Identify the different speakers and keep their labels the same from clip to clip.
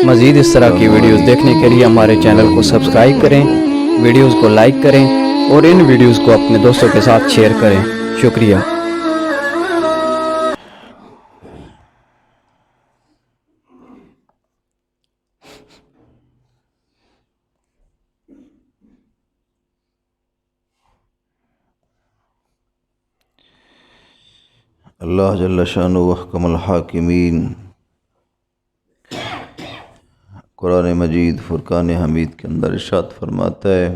Speaker 1: مزید اس طرح کی ویڈیوز دیکھنے کے لیے ہمارے چینل کو سبسکرائب کریں، ویڈیوز کو لائک کریں اور ان ویڈیوز کو اپنے دوستوں کے ساتھ شیئر کریں۔ شکریہ۔
Speaker 2: اللہ جل شانہ احکم الحاکمین قرآن مجید فرقان حمید کے اندر ارشاد فرماتا ہے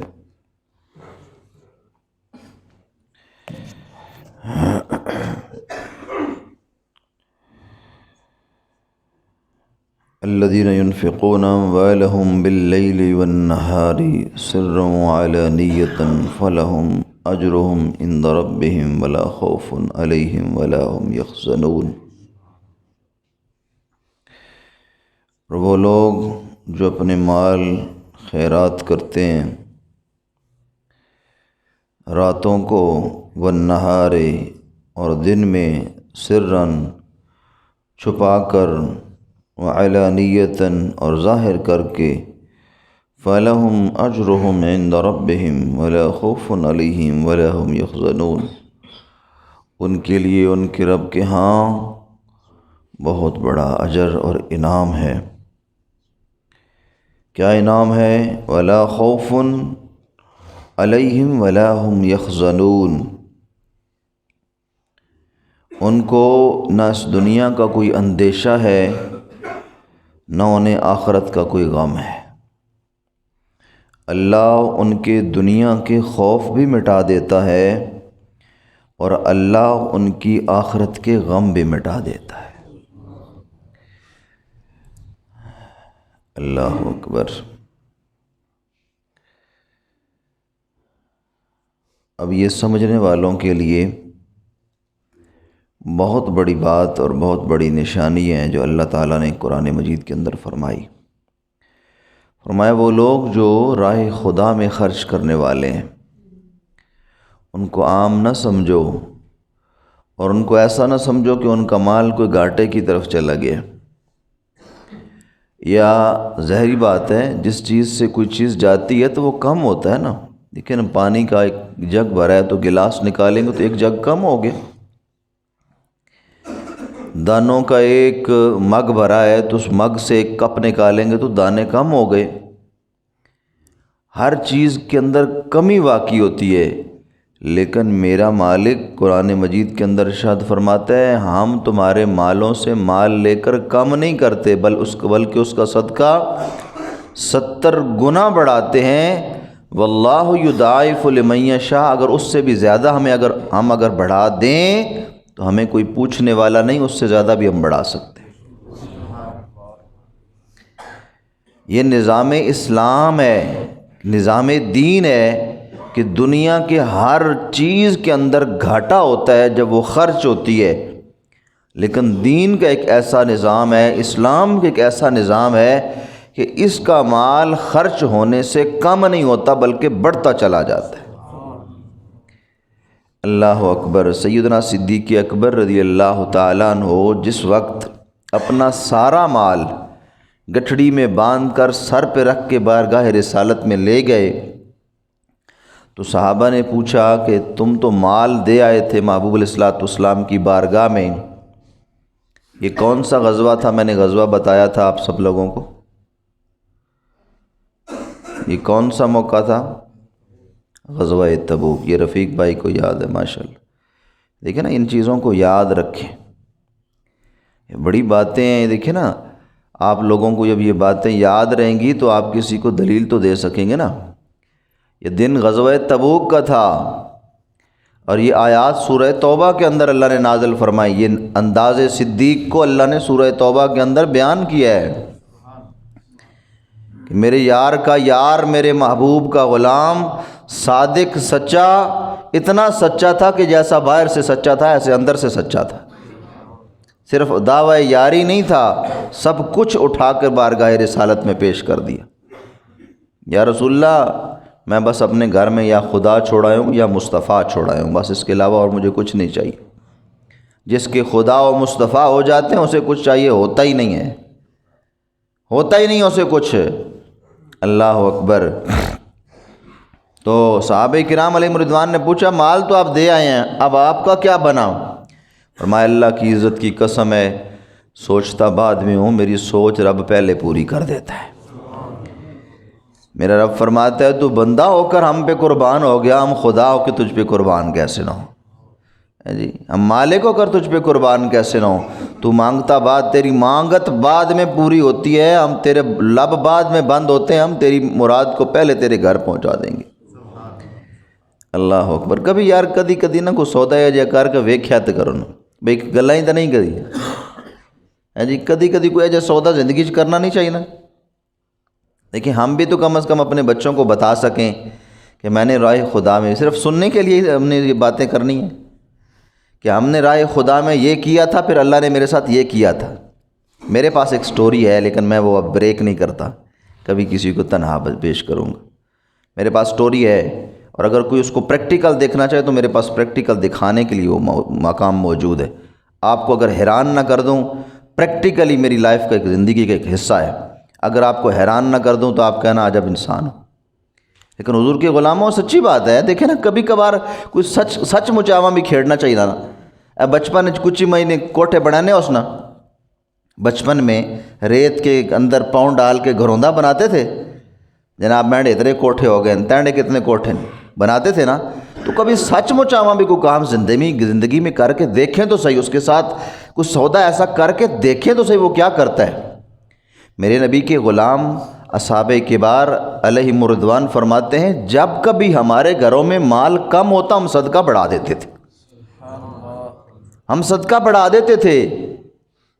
Speaker 2: الذین ينفقون اموالهم باللیل والنہار سرا وعلانیۃ فلہم اجرہم عند ربہم ولا خوف علیہم ولا هم یحزنون۔ اور وہ لوگ جو اپنے مال خیرات کرتے ہیں راتوں کو والنہار اور دن میں سرًا چھپا کر وعلانیۃً اور ظاہر کر کے فَلَهُمْ أَجْرُهُمْ عِنْدَ رَبِّهِمْ وَلَا خَوْفٌ عَلَيْهِمْ وَلَا هُمْ يَحْزَنُونَ۔ ان کے لیے ان کے رب کے ہاں بہت بڑا اجر اور انعام ہے۔ کیا انعام ہے؟ وَلَا خَوْفٌ عَلَيْهِمْ وَلَا هُمْ يَحْزَنُونَ۔ ان کو نہ اس دنیا کا کوئی اندیشہ ہے نہ انہیں آخرت کا کوئی غم ہے۔ اللہ ان کے دنیا کے خوف بھی مٹا دیتا ہے اور اللہ ان کی آخرت کے غم بھی مٹا دیتا ہے۔ اللہ اکبر۔ اب یہ سمجھنے والوں کے لیے بہت بڑی بات اور بہت بڑی نشانی ہے جو اللہ تعالیٰ نے قرآن مجید کے اندر فرمائی۔ فرمایا وہ لوگ جو راہ خدا میں خرچ کرنے والے ہیں ان کو عام نہ سمجھو اور ان کو ایسا نہ سمجھو کہ ان کا مال کوئی گھاٹے کی طرف چلا گیا۔ یا ظاہری بات ہے جس چیز سے کوئی چیز جاتی ہے تو وہ کم ہوتا ہے نا۔ دیکھیں نا، پانی کا ایک جگ بھرا ہے تو گلاس نکالیں گے تو ایک جگ کم ہو گیا۔ دانوں کا ایک مگ بھرا ہے تو اس مگ سے ایک کپ نکالیں گے تو دانے کم ہو گئے۔ ہر چیز کے اندر کمی واقع ہوتی ہے، لیکن میرا مالک قرآن مجید کے اندر ارشاد فرماتا ہے ہم تمہارے مالوں سے مال لے کر کم نہیں کرتے بلکہ اس کا صدقہ 70 گنا بڑھاتے ہیں۔ واللہ یضاعف لمن یشاء۔ اگر اس سے بھی زیادہ ہم اگر بڑھا دیں تو ہمیں کوئی پوچھنے والا نہیں، اس سے زیادہ بھی ہم بڑھا سکتے ہیں۔ یہ نظام اسلام ہے، نظام دین ہے کہ دنیا کے ہر چیز کے اندر گھاٹا ہوتا ہے جب وہ خرچ ہوتی ہے، لیکن دین کا ایک ایسا نظام ہے، اسلام کا ایک ایسا نظام ہے کہ اس کا مال خرچ ہونے سے کم نہیں ہوتا بلکہ بڑھتا چلا جاتا ہے۔ اللہ اکبر۔ سیدنا صدیق اکبر رضی اللہ تعالیٰ عنہ جس وقت اپنا سارا مال گٹھڑی میں باندھ کر سر پہ رکھ کے بارگاہ رسالت میں لے گئے تو صحابہ نے پوچھا کہ تم تو مال دے آئے تھے محبوب علیہ الصلوۃ والسلام کی بارگاہ میں، یہ کون سا غزوہ تھا؟ میں نے غزوہ بتایا تھا آپ سب لوگوں کو، یہ کون سا موقع تھا؟ غزوہ تبوک۔ یہ رفیق بھائی کو یاد ہے ماشاءاللہ۔ دیکھیں نا، ان چیزوں کو یاد رکھیں، یہ بڑی باتیں ہیں۔ دیکھیں نا، آپ لوگوں کو جب یہ باتیں یاد رہیں گی تو آپ کسی کو دلیل تو دے سکیں گے نا۔ یہ دن غزوہ تبوک کا تھا اور یہ آیات سورہ توبہ کے اندر اللہ نے نازل فرمائی۔ یہ انداز صدیق کو اللہ نے سورہ توبہ کے اندر بیان کیا ہے کہ میرے یار کا یار، میرے محبوب کا غلام، صادق، سچا، اتنا سچا تھا کہ جیسا باہر سے سچا تھا ایسے اندر سے سچا تھا۔ صرف دعوی یاری نہیں تھا، سب کچھ اٹھا کر بارگاہ رسالت میں پیش کر دیا۔ یا رسول اللہ، میں بس اپنے گھر میں یا خدا چھوڑایا ہوں یا مصطفیٰ چھوڑایا ہوں، بس اس کے علاوہ اور مجھے کچھ نہیں چاہیے۔ جس کے خدا و مصطفیٰ ہو جاتے ہیں اسے کچھ چاہیے ہوتا ہی نہیں ہے۔ ہوتا ہی نہیں اسے کچھ۔ اللہ اکبر۔ تو صحابہ کرام علیہ رضوان نے پوچھا مال تو آپ دے آئے ہیں، اب آپ کا کیا بنا؟ فرمایا اللہ کی عزت کی قسم ہے، سوچتا بعد میں ہوں، میری سوچ رب پہلے پوری کر دیتا ہے۔ میرا رب فرماتا ہے تو بندہ ہو کر ہم پہ قربان ہو گیا، ہم خدا ہو کے تجھ پہ قربان کیسے نہ ہو؟ جی ہم مالک ہو کر تجھ پہ قربان کیسے نہ ہو؟ تو مانگتا بعد، تیری مانگت بعد میں پوری ہوتی ہے، ہم تیرے لب بعد میں بند ہوتے ہیں، ہم تیری مراد کو پہلے تیرے گھر پہنچا دیں گے۔ اللہ اکبر۔ کبھی یار کدی نہ کوئی سودا ہے جے کر کے ویکھیا تے کرو نا بھئی گلاں ہی تے نہیں کری جی، کدی کوئی ایجا سودا زندگی چ کرنا نہیں چاہیے نا۔ لیکن ہم بھی تو کم از کم اپنے بچوں کو بتا سکیں کہ میں نے راہ خدا میں، صرف سننے کے لیے ہم نے یہ باتیں کرنی ہیں کہ ہم نے راہ خدا میں یہ کیا تھا، پھر اللہ نے میرے ساتھ یہ کیا تھا۔ میرے پاس ایک سٹوری ہے لیکن میں وہ اب بریک نہیں کرتا، کبھی کسی کو تنہا پیش کروں گا۔ میرے پاس سٹوری ہے، اور اگر کوئی اس کو پریکٹیکل دیکھنا چاہے تو میرے پاس پریکٹیکل دکھانے کے لیے وہ مقام موجود ہے۔ آپ کو اگر حیران نہ کر دوں، پریکٹیکلی میری لائف کا ایک زندگی کا ایک حصہ ہے، اگر آپ کو حیران نہ کر دوں تو آپ کہنا عجب انسان ہو۔ لیکن حضور کے غلاموں سچی بات ہے، دیکھیں نا کبھی کبھار کوئی سچ مچاواں بھی کھیڑنا چاہیے نا۔ بچپن کچھ مہینے کوٹھے بنانے اس نا، بچپن میں ریت کے اندر پاؤں ڈال کے گھروندہ بناتے تھے جناب، مینڈے اتنے کوٹھے ہو گئے، تینڈے کتنے کوٹھے بناتے تھے نا۔ تو کبھی سچ مچاواں بھی کوئی کام زندگی میں کر کے دیکھیں تو صحیح، اس کے ساتھ کچھ سودا ایسا کر کے دیکھیں تو صحیح وہ کیا کرتا ہے۔ میرے نبی کے غلام اصحاب کبار علیہم رضوان فرماتے ہیں جب کبھی ہمارے گھروں میں مال کم ہوتا ہم صدقہ بڑھا دیتے تھے، ہم صدقہ بڑھا دیتے تھے۔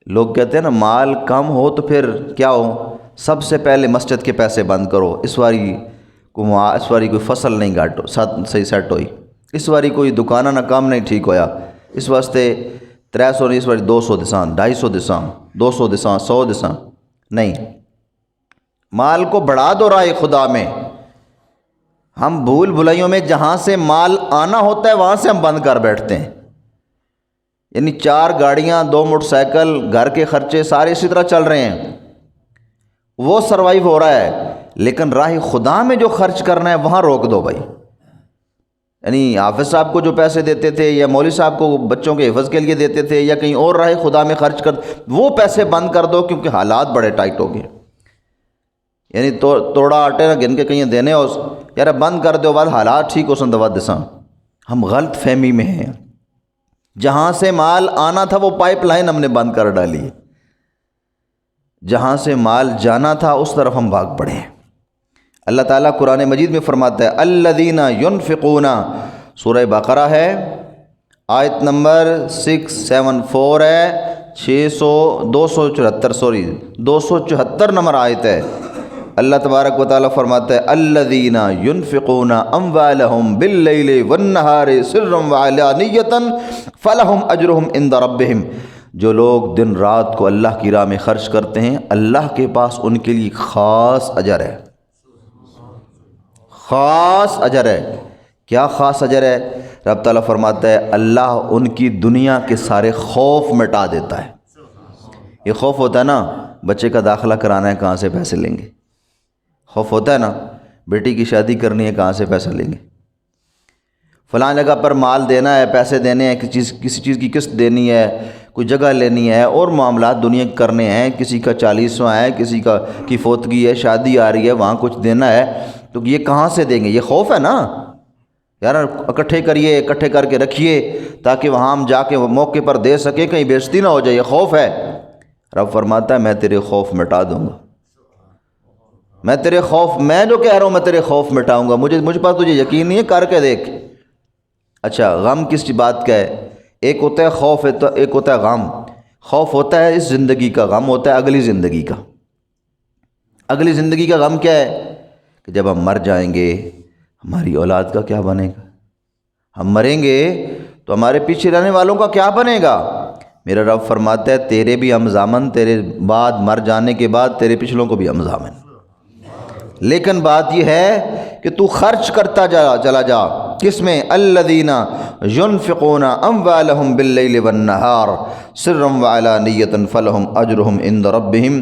Speaker 2: لوگ کہتے ہیں نا مال کم ہو تو پھر کیا ہو، سب سے پہلے مسجد کے پیسے بند کرو، اس واری کوئی فصل نہیں گاٹو صحیح سیٹ ہوئی، اس واری کوئی دکانہ نہ کام نہیں ٹھیک ہویا، اس واسطے 300 نہیں، اس واری 200 دساں، 250 دساں، 200 دساں، 100 دساں نہیں، مال کو بڑھا دو راہ خدا میں۔ ہم بھول بھلائیوں میں جہاں سے مال آنا ہوتا ہے وہاں سے ہم بند کر بیٹھتے ہیں، یعنی 4 گاڑیاں، 2 موٹر سائیکل، گھر کے خرچے سارے اسی طرح چل رہے ہیں، وہ سروائیو ہو رہا ہے، لیکن راہ خدا میں جو خرچ کرنا ہے وہاں روک دو بھائی۔ یعنی حافظ صاحب کو جو پیسے دیتے تھے یا مولوی صاحب کو بچوں کے حفظ کے لیے دیتے تھے یا کہیں اور راہ خدا میں خرچ کر، وہ پیسے بند کر دو، کیونکہ حالات بڑے ٹائٹ ہو گئے۔ یعنی توڑا آٹے نہ گن کے کہیں دینے ہو یار بند کر دو، بعد حالات ٹھیک ہو سن دوا دساں۔ ہم غلط فہمی میں ہیں، جہاں سے مال آنا تھا وہ پائپ لائن ہم نے بند کر ڈالی، جہاں سے مال جانا تھا اس طرف ہم بھاگ پڑے۔ اللہ تعالیٰ قرآن مجید میں فرماتا ہے الذین ینفقون، سورہ بقرہ ہے، آیت نمبر 674 ہے، 274 نمبر آیت ہے۔ اللہ تبارک و تعالیٰ فرماتا ہے الذین ینفقون اموالہم باللیل والنہار سرا وعلانیۃ فلہم اجرہم عند ربہم، جو لوگ دن رات کو اللہ کی راہ میں خرچ کرتے ہیں اللہ کے پاس ان کے لیے خاص اجر ہے، خاص اجر ہے۔ کیا خاص اجر ہے؟ رب تعالیٰ فرماتا ہے اللہ ان کی دنیا کے سارے خوف مٹا دیتا ہے۔ یہ خوف ہوتا ہے نا، بچے کا داخلہ کرانا ہے کہاں سے پیسے لیں گے، خوف ہوتا ہے نا، بیٹی کی شادی کرنی ہے کہاں سے پیسہ لیں گے، فلاں جگہ پر مال دینا ہے، پیسے دینے ہیں، کسی چیز کی قسط دینی ہے، کوئی جگہ لینی ہے، اور معاملات دنیا کے کرنے ہیں، کسی کا 40واں ہے، کسی کی فوتگی ہے، شادی آ رہی ہے، وہاں کچھ دینا ہے، تو یہ کہاں سے دیں گے؟ یہ خوف ہے نا یار، اکٹھے کریے، اکٹھے کر کے رکھیے تاکہ وہاں ہم جا کے موقع پر دے سکیں، کہیں بےعزتی نہ ہو جائے، یہ خوف ہے۔ رب فرماتا ہے میں تیرے خوف مٹا دوں گا، میں تیرے خوف، میں جو کہہ رہا ہوں میں تیرے خوف مٹاؤں گا، مجھ پر تجھے یقین نہیں ہے، کر کے دیکھ۔ اچھا غم کس بات کا ہے؟ ایک ہوتا ہے خوف، ایک ہوتا ہے غم۔ خوف ہوتا ہے اس زندگی کا، غم ہوتا ہے اگلی زندگی کا۔ اگلی زندگی کا غم کیا ہے کہ جب ہم مر جائیں گے ہماری اولاد کا کیا بنے گا، ہم مریں گے تو ہمارے پیچھے رہنے والوں کا کیا بنے گا۔ میرا رب فرماتا ہے تیرے بھی ہم ضامن، تیرے بعد مر جانے کے بعد تیرے پچھلوں کو بھی ہم ضامن، لیکن بات یہ ہے کہ تو خرچ کرتا چلا جا، کس میں؟ الذین ینفقون اموالہم باللیل والنہار سرا وعلانیۃ فلہم اجرہم عند ربہم،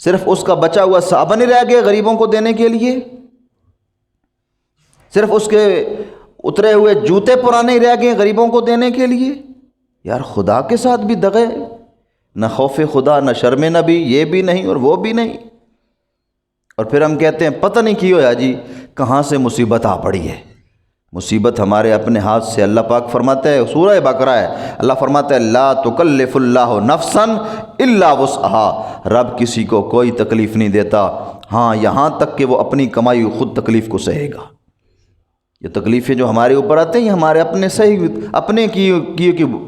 Speaker 2: صرف اس کا بچا ہوا صابن ہی رہ گیا غریبوں کو دینے کے لیے؟ صرف اس کے اترے ہوئے جوتے پرانے ہی رہ گئے غریبوں کو دینے کے لیے؟ یار خدا کے ساتھ بھی دغے، نہ خوف خدا نہ شرم نبی، یہ بھی نہیں اور وہ بھی نہیں۔ اور پھر ہم کہتے ہیں پتہ نہیں کی ہوا جی کہاں سے مصیبت آ پڑی ہے۔ مصیبت ہمارے اپنے ہاتھ سے۔ اللہ پاک فرماتا ہے، سورہ بقرہ ہے، اللہ فرماتا ہے لا تکلف اللہ نفسا الا وسعها، رب کسی کو کوئی تکلیف نہیں دیتا، ہاں یہاں تک کہ وہ اپنی کمائی خود تکلیف کو سہے گا۔ یہ تکلیفیں جو ہمارے اوپر آتے ہیں یہ ہمارے اپنے صحیح اپنے کی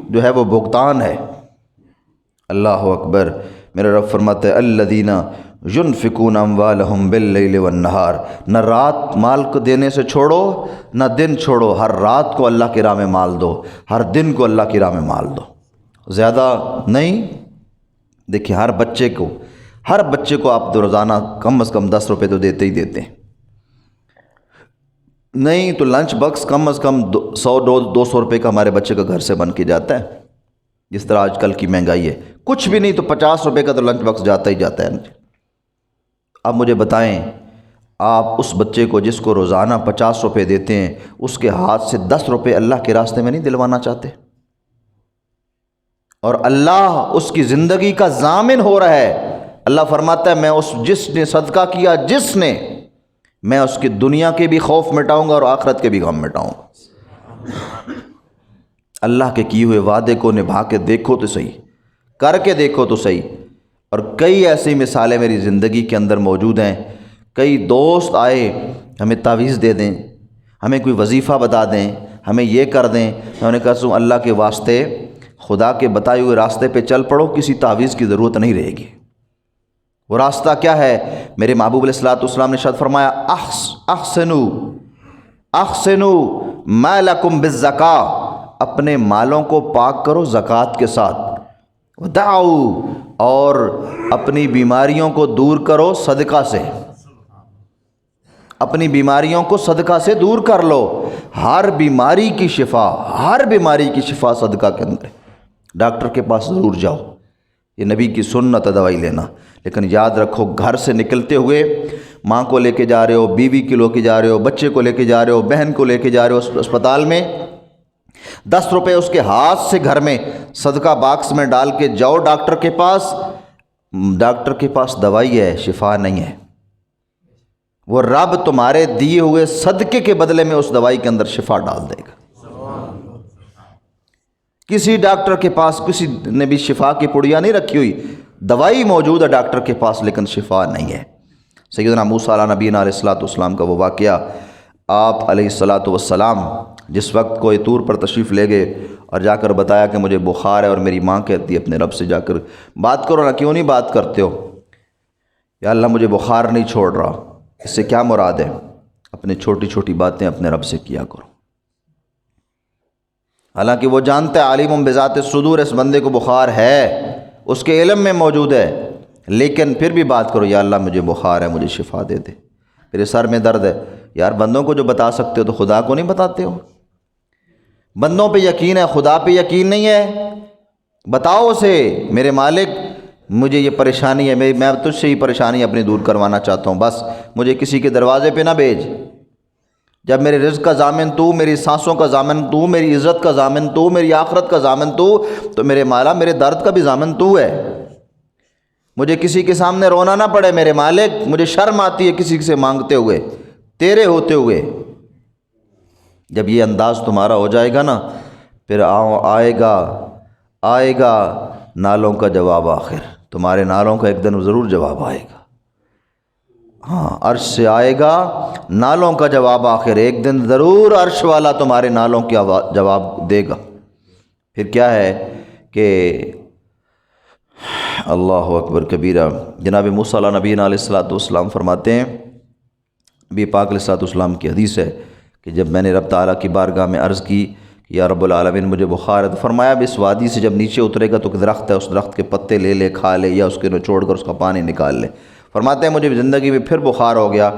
Speaker 2: جو ہے وہ بھگتان ہے۔ اللہ اکبر۔ میرا رب فرماتا ہے الذین ينفقون اموالهم باللیل والنہار، نہ رات مال کو دینے سے چھوڑو نہ دن چھوڑو، ہر رات کو اللہ کی راہ میں مال دو، ہر دن کو اللہ کی راہ میں مال دو، زیادہ نہیں۔ دیکھیں ہر بچے کو آپ روزانہ کم از کم 10 روپے تو دیتے ہی دیتے ہیں، نہیں تو لنچ باکس کم از کم 100-200 روپے کا ہمارے بچے کا گھر سے بن کے جاتا ہے۔ جس طرح آج کل کی مہنگائی ہے، کچھ بھی نہیں تو 50 روپے کا تو لنچ باکس جاتا ہی جاتا ہے۔ اب مجھے بتائیں، آپ اس بچے کو جس کو روزانہ 50 روپے دیتے ہیں اس کے ہاتھ سے 10 روپے اللہ کے راستے میں نہیں دلوانا چاہتے؟ اور اللہ اس کی زندگی کا ضامن ہو رہا ہے۔ اللہ فرماتا ہے میں جس نے صدقہ کیا میں اس کی دنیا کے بھی خوف مٹاؤں گا اور آخرت کے بھی غم مٹاؤں گا۔ اللہ کے کیے ہوئے وعدے کو نبھا کے دیکھو تو صحیح، کر کے دیکھو تو صحیح۔ اور کئی ایسی مثالیں میری زندگی کے اندر موجود ہیں۔ کئی دوست آئے ہمیں تعویذ دے دیں، ہمیں کوئی وظیفہ بتا دیں، ہمیں یہ کر دیں، میں نے کہا اللہ کے واسطے خدا کے بتائے ہوئے راستے پہ چل پڑو، کسی تعویذ کی ضرورت نہیں رہے گی۔ وہ راستہ کیا ہے؟ میرے محبوب علیہ الصلوۃ والسلام نے ارشاد فرمایا احسنوا مالکم بالزکاۃ، اپنے مالوں کو پاک کرو زکوٰۃ کے ساتھ، ودعوا، اور اپنی بیماریوں کو دور کرو صدقہ سے، اپنی بیماریوں کو صدقہ سے دور کر لو۔ ہر بیماری کی شفا صدقہ کے اندر ہے۔ ڈاکٹر کے پاس ضرور جاؤ، یہ نبی کی سنت ہے دوائی لینا، لیکن یاد رکھو گھر سے نکلتے ہوئے ماں کو لے کے جا رہے ہو، بیوی کو لے کے جا رہے ہو، بچے کو لے کے جا رہے ہو، بہن کو لے کے جا رہے ہو اسپتال میں، 10 روپے اس کے ہاتھ سے گھر میں صدقہ باکس میں ڈال کے جاؤ ڈاکٹر کے پاس دوائی ہے، شفا نہیں ہے۔ وہ رب تمہارے دیے ہوئے صدقے کے بدلے میں اس دوائی کے اندر شفا ڈال دے گا۔ کسی ڈاکٹر کے پاس کسی نے بھی شفا کی پڑیا نہیں رکھی ہوئی، دوائی موجود ہے ڈاکٹر کے پاس لیکن شفا نہیں ہے۔ سیدنا موسیٰ علیہ نبینا علیہ الصلوۃ والسلام کا وہ واقعہ، آپ علیہ الصلوۃ والسلام جس وقت کوئی طور پر تشریف لے گئے اور جا کر بتایا کہ مجھے بخار ہے، اور میری ماں کہتی ہے اپنے رب سے جا کر بات کرو نا، کیوں نہیں بات کرتے ہو؟ یا اللہ مجھے بخار نہیں چھوڑ رہا، اس سے کیا مراد ہے؟ اپنے چھوٹی چھوٹی باتیں اپنے رب سے کیا کرو۔ حالانکہ وہ جانتا ہے عالم بذات الصدور، اس بندے کو بخار ہے، اس کے علم میں موجود ہے، لیکن پھر بھی بات کرو، یا اللہ مجھے بخار ہے، مجھے شفا دے دے، میرے سر میں درد ہے۔ یار بندوں کو جو بتا سکتے ہو تو خدا کو نہیں بتاتے ہو؟ بندوں پہ یقین ہے، خدا پہ یقین نہیں ہے؟ بتاؤ اسے میرے مالک مجھے یہ پریشانی ہے، میں تجھ سے ہی پریشانی اپنی دور کروانا چاہتا ہوں، بس مجھے کسی کے دروازے پہ نہ بھیج۔ جب میرے رزق کا ضامن تو، میری سانسوں کا ضامن تو، میری عزت کا ضامن تو، میری آخرت کا ضامن تو میرے مالا میرے درد کا بھی ضامن تو ہے۔ مجھے کسی کے سامنے رونا نہ پڑے میرے مالک، مجھے شرم آتی ہے کسی سے مانگتے ہوئے، تیرے ہوتے ہوئے۔ جب یہ انداز تمہارا ہو جائے گا نا، پھر آئے گا نالوں کا جواب آخر، تمہارے نالوں کا ایک دن ضرور جواب آئے گا۔ ہاں عرش سے آئے گا نالوں کا جواب آخر، ایک دن ضرور عرش والا تمہارے نالوں کی جواب دے گا۔ پھر کیا ہے کہ اللہ اکبر کبیرہ، جناب موسیٰ علیہ نبینا علیہ الصلوۃ والسلام فرماتے ہیں، نبی پاک علیہ الصلوۃ والسلام کی حدیث ہے کہ جب میں نے رب تعالیٰ کی بارگاہ میں عرض کی کہ یا رب العالمین مجھے بخار ہے، تو فرمایا اب اس وادی سے جب نیچے اترے گا تو ایک درخت ہے، اس درخت کے پتے لے لے، کھا لے، یا اس کے نچوڑ کر اس کا پانی نکال لے۔ فرماتے ہیں مجھے زندگی میں پھر بخار ہو گیا،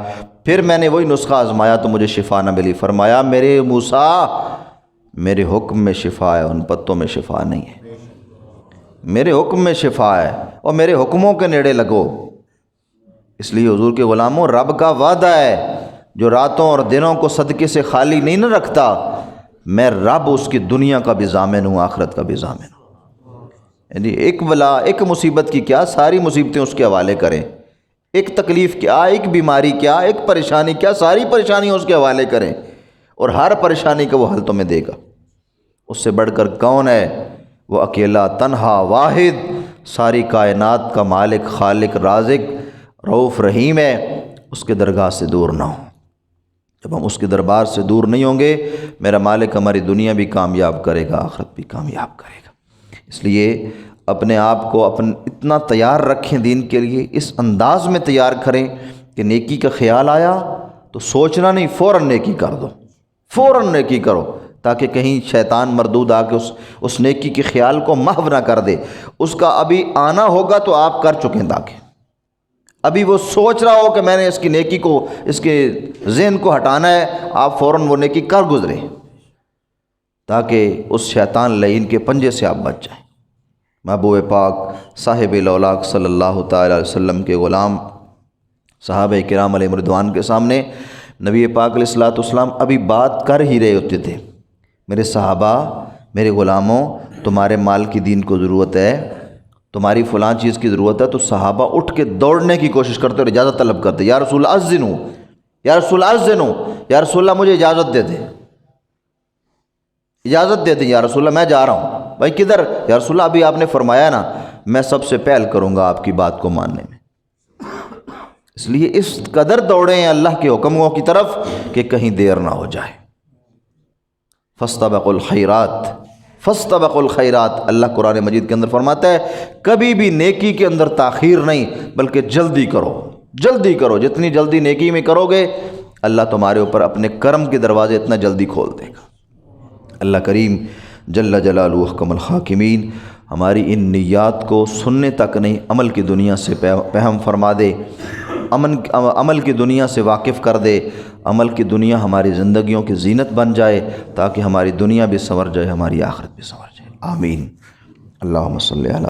Speaker 2: پھر میں نے وہی نسخہ آزمایا تو مجھے شفا نہ ملی۔ فرمایا میرے موسیٰ، میرے حکم میں شفا ہے، ان پتوں میں شفا نہیں ہے، میرے حکم میں شفا ہے، اور میرے حکموں کے نیڑے لگو، اس لیے حضور کے غلاموں، رب کا وعدہ ہے جو راتوں اور دنوں کو صدقے سے خالی نہیں نہ رکھتا، میں رب اس کی دنیا کا بھی ضامن ہوں، آخرت کا بھی ضامن ہوں۔ یعنی ایک بلا، ایک مصیبت کی کیا، ساری مصیبتیں اس کے حوالے کریں، ایک تکلیف کیا، ایک بیماری کیا، ایک پریشانی کیا، ساری پریشانیاں اس کے حوالے کریں، اور ہر پریشانی کا وہ حل تمہیں دے گا۔ اس سے بڑھ کر کون ہے؟ وہ اکیلا تنہا واحد، ساری کائنات کا مالک، خالق، رازق، رؤوف رحیم ہے۔ اس کے درگاہ سے دور نہ ہوں۔ جب ہم اس کے دربار سے دور نہیں ہوں گے، میرا مالک ہماری دنیا بھی کامیاب کرے گا، آخرت بھی کامیاب کرے گا۔ اس لیے اپنے آپ کو اتنا تیار رکھیں دین کے لیے، اس انداز میں تیار کریں کہ نیکی کا خیال آیا تو سوچنا نہیں، فوراً نیکی کر دو، فوراً نیکی کرو، تاکہ کہیں شیطان مردود آ کے اس نیکی کے خیال کو محو نہ کر دے۔ اس کا ابھی آنا ہوگا تو آپ کر چکیں، تاکہ ابھی وہ سوچ رہا ہو کہ میں نے اس کی نیکی کو، اس کے ذہن کو ہٹانا ہے، آپ فوراً وہ نیکی کر گزریں، تاکہ اس شیطان لعین کے پنجے سے آپ بچ جائیں۔ محبوب پاک صاحب الاولاق صلی اللہ تعالی علیہ وسلم کے غلام صحابہ کرام علیہ رضوان کے سامنے نبی پاک علیہ الصلوۃ والسلام ابھی بات کر ہی رہے ہوتے تھے، میرے صحابہ، میرے غلاموں، تمہارے مال کی دین کو ضرورت ہے، تمہاری فلاں چیز کی ضرورت ہے، تو صحابہ اٹھ کے دوڑنے کی کوشش کرتے اور اجازت طلب کرتے، یا رسول اللہ اذنوا، یا رسول اللہ اذنوا، یا رسول اللہ مجھے اجازت دے دیں، اجازت دے دیں یا رسول اللہ، میں جا رہا ہوں۔ بھائی کدھر؟ یا رسول اللہ ابھی آپ نے فرمایا نا، میں سب سے پہل کروں گا آپ کی بات کو ماننے میں۔ اس لیے اس قدر دوڑیں ہیں اللہ کے حکموں کی طرف کہ کہیں دیر نہ ہو جائے۔ فاستبقوا الخیرات، فاستبقوا الخیرات، اللہ قرآن مجید کے اندر فرماتا ہے کبھی بھی نیکی کے اندر تاخیر نہیں، بلکہ جلدی کرو، جلدی کرو۔ جتنی جلدی نیکی میں کرو گے، اللہ تمہارے اوپر اپنے کرم کے دروازے اتنا جلدی کھول دے گا۔ اللہ کریم جل جلالہ احکم الحاکمین ہماری ان نیات کو سننے تک نہیں، عمل کی دنیا سے پہم فرما دے، عمل کی دنیا سے واقف کر دے، عمل کی دنیا ہماری زندگیوں کی زینت بن جائے، تاکہ ہماری دنیا بھی سنور جائے، ہماری آخرت بھی سنور جائے۔ آمین۔ اللہم صلی علی